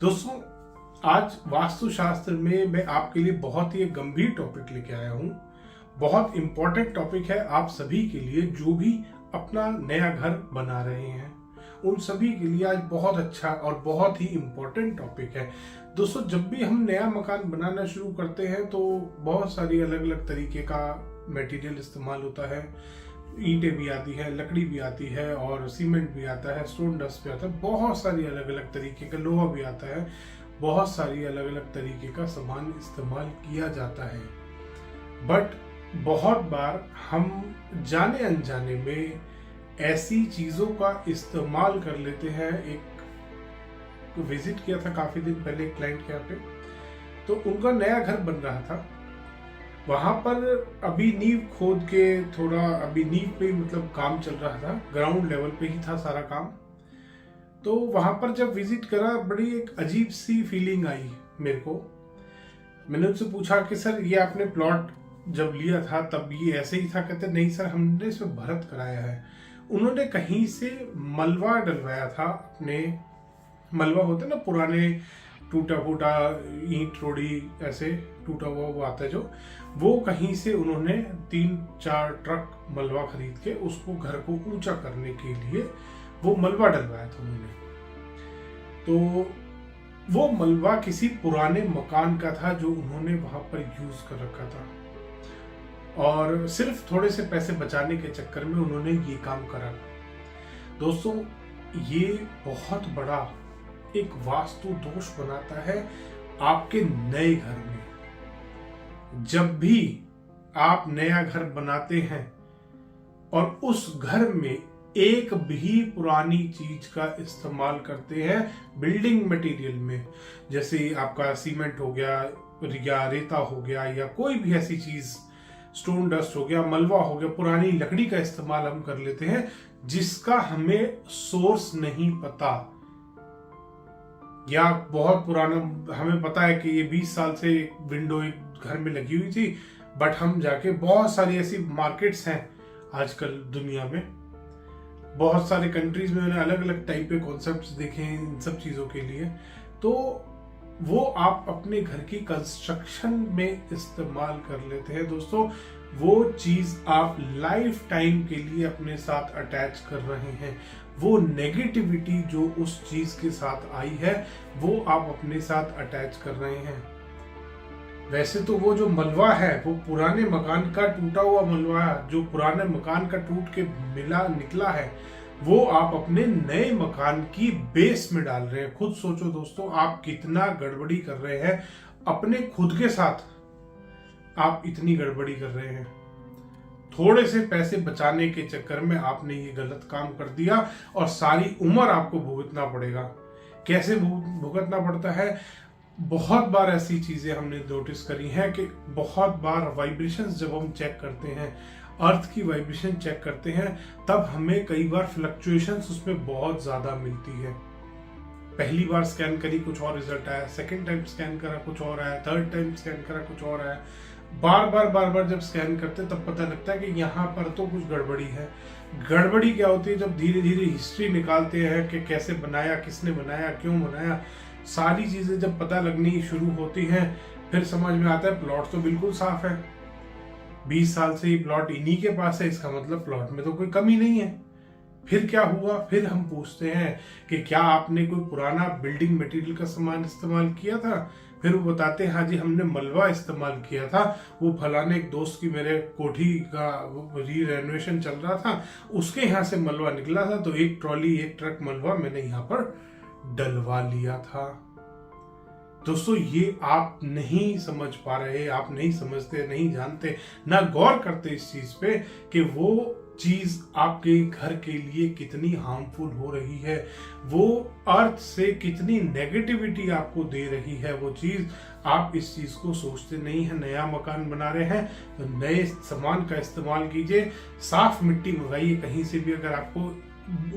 दोस्तों, आज वास्तुशास्त्र में मैं आपके लिए बहुत ही एक गंभीर टॉपिक लेके आया हूँ। बहुत इंपॉर्टेंट टॉपिक है आप सभी के लिए जो भी अपना नया घर बना रहे हैं, उन सभी के लिए आज बहुत अच्छा और बहुत ही इंपॉर्टेंट टॉपिक है। दोस्तों, जब भी हम नया मकान बनाना शुरू करते हैं तो बहुत सारी अलग अलग तरीके का मटेरियल इस्तेमाल होता है। ईंटें भी आती है, लकड़ी भी आती है और सीमेंट भी आता है, स्टोन डस्ट भी आता है, बहुत सारी अलग अलग तरीके का लोहा भी आता है, बहुत सारी अलग अलग तरीके का सामान इस्तेमाल किया जाता है। बट बहुत बार हम जाने अनजाने में ऐसी चीजों का इस्तेमाल कर लेते हैं। एक विजिट किया था काफी दिन पहले एक क्लाइंट के यहाँ पे, तो उनका नया घर बन रहा था। वहां पर अभी नींव खोद के थोड़ा अभी नींव पे मतलब काम चल रहा था, ग्राउंड लेवल पे ही था सारा काम। तो वहां पर जब विजिट करा, बड़ी एक अजीब सी फीलिंग आई मेरे को। मैंने उनसे पूछा कि सर ये आपने प्लॉट जब लिया था तब ये ऐसे ही था? कहते नहीं सर, हमने इसमें भरत कराया है। उन्होंने कहीं से मलबा डलवाया था अपने, मलबा होता है ना पुराने टूटा फूटा ईंट रोड़ी ऐसे टूटा हुआ वो आता है जो, वो कहीं से उन्होंने 3-4 ट्रक मलबा खरीद के उसको घर को ऊंचा करने के लिए वो मलबा डलवाया था उन्होंने। तो वो मलबा किसी पुराने मकान का था जो उन्होंने वहां पर यूज कर रखा था, और सिर्फ थोड़े से पैसे बचाने के चक्कर में उन्होंने ये काम करा। दोस्तों, ये बहुत बड़ा एक वास्तु दोष बनाता है आपके नए घर में। जब भी आप नया घर बनाते हैं और उस घर में एक भी पुरानी चीज का इस्तेमाल करते हैं बिल्डिंग मटेरियल में, जैसे आपका सीमेंट हो गया या रेता हो गया या कोई भी ऐसी चीज, स्टोन डस्ट हो गया, मलबा हो गया, पुरानी लकड़ी का इस्तेमाल हम कर लेते हैं जिसका हमें सोर्स नहीं पता, या बहुत पुराना हमें पता है कि ये 20 साल से विंडो एक घर में लगी हुई थी, बट हम जाके बहुत सारी ऐसी मार्केट्स हैं आजकल दुनिया में, बहुत सारे कंट्रीज में मैंने अलग अलग टाइप के कॉन्सेप्ट्स देखे हैं इन सब चीजों के लिए। तो वो आप अपने घर की कंस्ट्रक्शन में इस्तेमाल कर लेते हैं। दोस्तों, वो चीज आप लाइफ टाइम के लिए अपने साथ अटैच कर रहे हैं। वो नेगेटिविटी जो उस चीज के साथ आई है वो आप अपने साथ अटैच कर रहे हैं। वैसे तो वो जो मलबा है वो पुराने मकान का टूटा हुआ मलबा है, जो पुराने मकान का टूट के निकला है, वो आप अपने नए मकान की बेस में डाल रहे हैं। खुद सोचो दोस्तों, आप कितना गड़बड़ी कर रहे हैं अपने खुद के साथ। आप इतनी गड़बड़ी कर रहे हैं, थोड़े से पैसे बचाने के चक्कर में आपने ये गलत काम कर दिया और सारी उम्र आपको भुगतना पड़ेगा। कैसे भुगतना पड़ता है? बहुत बार ऐसी चीजें हमने नोटिस करी हैं कि बहुत बार वाइब्रेशंस जब हम चेक करते हैं, अर्थ की वाइब्रेशन चेक करते हैं, तब हमें कई बार फ्लक्चुएशंस उसमें बहुत ज्यादा मिलती है। पहली बार स्कैन करी कुछ और रिजल्ट आया, सेकंड टाइम स्कैन करा कुछ और आया, थर्ड टाइम स्कैन करा कुछ और आया। बार बार जब स्कैन करते तब पता लगता है कि यहाँ पर तो कुछ गड़बड़ी है। गड़बड़ी क्या होती है? जब धीरे धीरे हिस्ट्री निकालते हैं कि कैसे बनाया, किसने बनाया, क्यों बनाया, सारी चीजें जब पता लगनी शुरू होती हैं, फिर समझ में आता है प्लॉट तो बिल्कुल साफ है, 20 साल से ही प्लॉट इन्हीं के पास है, इसका मतलब प्लॉट में तो कोई कमी नहीं है। फिर क्या हुआ? फिर हम पूछते हैं कि क्या आपने कोई पुराना बिल्डिंग मटेरियल का सामान इस्तेमाल किया था? फिर वो बताते हैं हाँ जी हमने मलबा इस्तेमाल किया था, वो फलाने एक दोस्त की मेरे कोठी का री रेनोवेशन चल रहा था, उसके यहाँ से मलबा निकला था, तो एक ट्रॉली एक ट्रक मलबा मैंने यहाँ पर डलवा लिया था। दोस्तों, ये आप नहीं समझ पा रहे, आप नहीं समझते, नहीं जानते, ना गौर करते इस चीज पे कि वो चीज आपके घर के लिए कितनी हार्मफुल हो रही है, वो अर्थ से कितनी नेगेटिविटी आपको दे रही है वो चीज। आप इस चीज को सोचते नहीं है। नया मकान बना रहे हैं तो नए सामान का इस्तेमाल कीजिए, साफ मिट्टी मंगाइए कहीं से भी। अगर आपको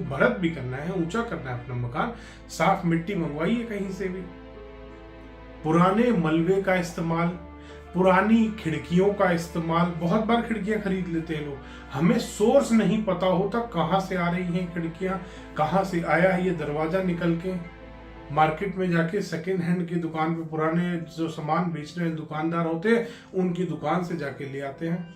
भरत भी करना है, ऊंचा करना है अपना मकान, साफ मिट्टी मंगवाइए कहीं से भी। पुराने मलबे का इस्तेमाल, पुरानी खिड़कियों का इस्तेमाल, बहुत बार खिड़कियां खरीद लेते हैं लोग, हमें सोर्स नहीं पता होता कहां से आ रही हैं खिड़कियां, कहां से आया है ये दरवाजा निकल के। मार्केट में जाके सेकेंड हैंड की दुकान पे पुराने जो सामान बेचने वाले दुकानदार होते हैं उनकी दुकान से जाके ले आते हैं।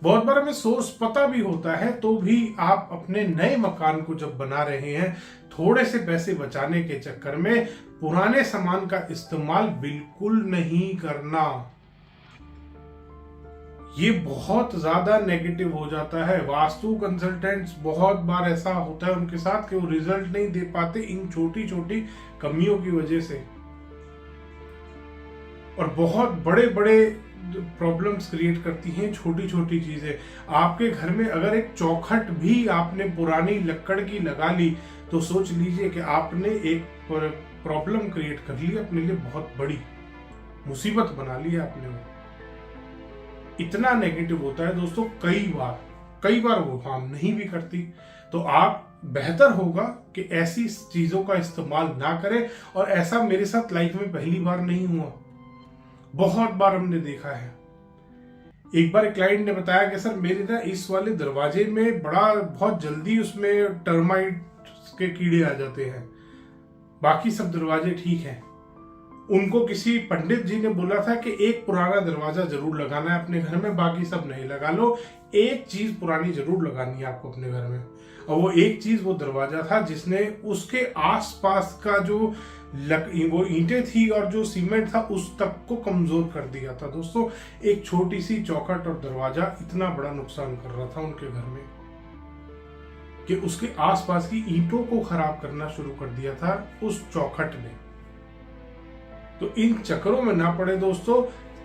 बहुत बार हमें सोर्स पता भी होता है तो भी आप अपने नए मकान को जब बना रहे हैं थोड़े से पैसे बचाने के चक्कर में पुराने सामान का इस्तेमाल बिल्कुल नहीं करना। ये बहुत ज्यादा नेगेटिव हो जाता है। वास्तु कंसल्टेंट्स बहुत बार ऐसा होता है उनके साथ कि वो रिजल्ट नहीं दे पाते इन छोटी छोटी कमियों की वजह से, और बहुत बड़े बड़े प्रॉब्लम्स क्रिएट करती हैं छोटी छोटी चीजें। आपके घर में अगर एक चौखट भी आपने पुरानी लकड़ की लगा ली तो सोच लीजिए कि आपने एक प्रॉब्लम क्रिएट कर ली अपने लिए, बहुत बड़ी मुसीबत बना ली आपने। वो इतना नेगेटिव होता है दोस्तों, कई बार वो काम नहीं भी करती। तो आप बेहतर होगा कि ऐसी चीजों का इस्तेमाल ना करें। और ऐसा मेरे साथ लाइफ में पहली बार नहीं हुआ, बहुत बार हमने देखा है। एक बार एक क्लाइंट ने बताया कि सर मेरे ना इस वाले दरवाजे में बहुत जल्दी उसमें टर्माइट के कीड़े आ जाते हैं, बाकी सब दरवाजे ठीक हैं। उनको किसी पंडित जी ने बोला था कि एक पुराना दरवाजा जरूर लगाना है अपने घर में, बाकी सब नहीं लगा लो, एक चीज पुरानी जरूर लगानी है आपको अपने घर में। और वो एक चीज वो दरवाजा था जिसने उसके आसपास का जो वो ईंटें थी और जो सीमेंट था उस तक को कमजोर कर दिया था। दोस्तों एक छोटी सी चौखट और दरवाजा इतना बड़ा नुकसान कर रहा था उनके घर में कि उसके आसपास की ईंटों को खराब करना शुरू कर दिया था उस चौखट ने। तो इन चक्करों में ना पड़े दोस्तों,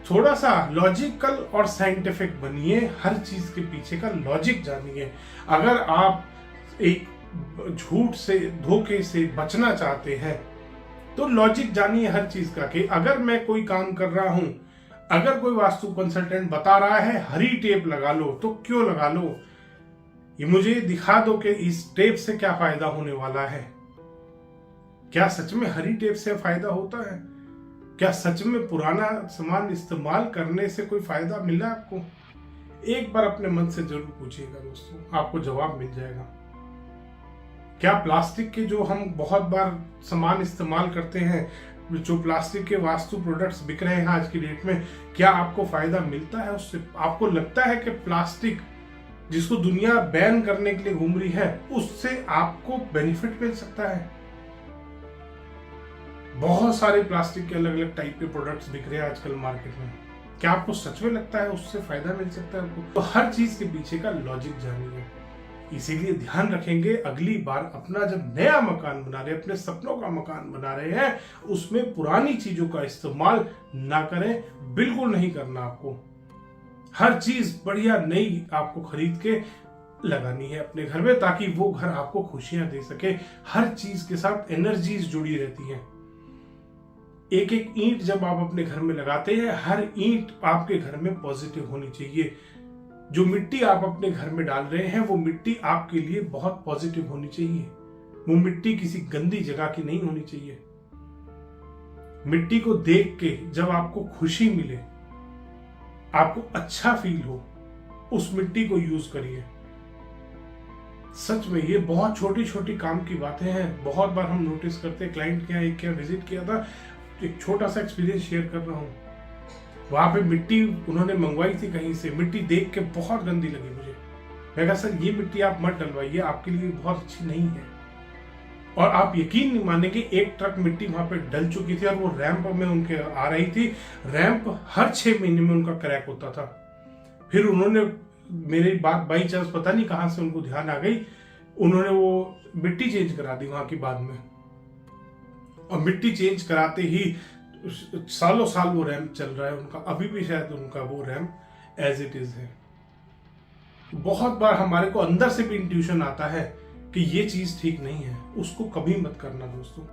थोड़ा सा लॉजिकल और साइंटिफिक बनिए, हर चीज के पीछे का लॉजिक जानिए। अगर आप एक झूठ से धोखे से बचना चाहते हैं तो लॉजिक जानिए हर चीज का, कि अगर मैं कोई काम कर रहा हूं, अगर कोई वास्तु कंसल्टेंट बता रहा है हरी टेप लगा लो, तो क्यों लगा लो, ये मुझे दिखा दो कि इस टेप से क्या फायदा होने वाला है। क्या सच में हरी टेप से फायदा होता है? क्या सच में पुराना सामान इस्तेमाल करने से कोई फायदा मिला आपको? एक बार अपने मन से जरूर पूछिएगा दोस्तों, आपको जवाब मिल जाएगा। क्या प्लास्टिक के जो हम बहुत बार सामान इस्तेमाल करते हैं, जो प्लास्टिक के वास्तु प्रोडक्ट्स बिक रहे हैं आज की डेट में, क्या आपको फायदा मिलता है उससे? आपको लगता है कि प्लास्टिक जिसको दुनिया बैन करने के लिए घूम रही है उससे आपको बेनिफिट मिल सकता है? बहुत सारे प्लास्टिक के अलग अलग टाइप के प्रोडक्ट्स बिक रहे हैं आजकल मार्केट में। क्या आपको सच में लगता है उससे फायदा मिल सकता है आपको? तो हर चीज के पीछे का लॉजिक जानिए। इसीलिए ध्यान रखेंगे अगली बार अपना जब नया मकान बना रहे हैं, अपने सपनों का मकान बना रहे हैं, उसमें पुरानी चीजों का इस्तेमाल ना करें, बिल्कुल नहीं करना। आपको हर चीज बढ़िया नई आपको खरीद के लगानी है अपने घर में, ताकि वो घर आपको खुशियां दे सके। हर चीज के साथ एनर्जीज जुड़ी रहती हैं। एक एक ईंट जब आप अपने घर में लगाते हैं, हर ईंट आपके घर में पॉजिटिव होनी चाहिए। जो मिट्टी आप अपने घर में डाल रहे हैं वो मिट्टी आपके लिए बहुत पॉजिटिव होनी चाहिए। वो मिट्टी किसी गंदी जगह की नहीं होनी चाहिए। मिट्टी को देख के जब आपको खुशी मिले, आपको अच्छा फील हो, उस मिट्टी को यूज करिए। सच में ये बहुत छोटी छोटी काम की बातें हैं। बहुत बार हम नोटिस करते हैं, क्लाइंट के यहाँ एक विजिट किया था, एक छोटा सा एक्सपीरियंस शेयर कर रहा हूँ। वहां पे मिट्टी उन्होंने मंगवाई थी कहीं से, मिट्टी देख के बहुत गंदी लगी मुझे। मैं कहा सर ये मिट्टी आप मत डलवाइए, आपके लिए बहुत अच्छी नहीं है। और आप यकीन नहीं मानेंगे, एक ट्रक मिट्टी वहां पे डल चुकी थी और वो रैंप में उनके आ रही थी। रैंप हर 6 महीने में उनका क्रैक होता था। फिर उन्होंने मेरी बात बाई चांस पता नहीं कहां से उनको ध्यान आ गई, उन्होंने वो मिट्टी चेंज करा दी वहां की बाद में। और मिट्टी चेंज कराते ही सालों साल वो रैंप चल रहा है उनका, अभी भी शायद उनका वो रैंप एज इट इज है। बहुत बार हमारे को अंदर से भी इंट्यूशन आता है कि ये चीज ठीक नहीं है, उसको कभी मत करना दोस्तों।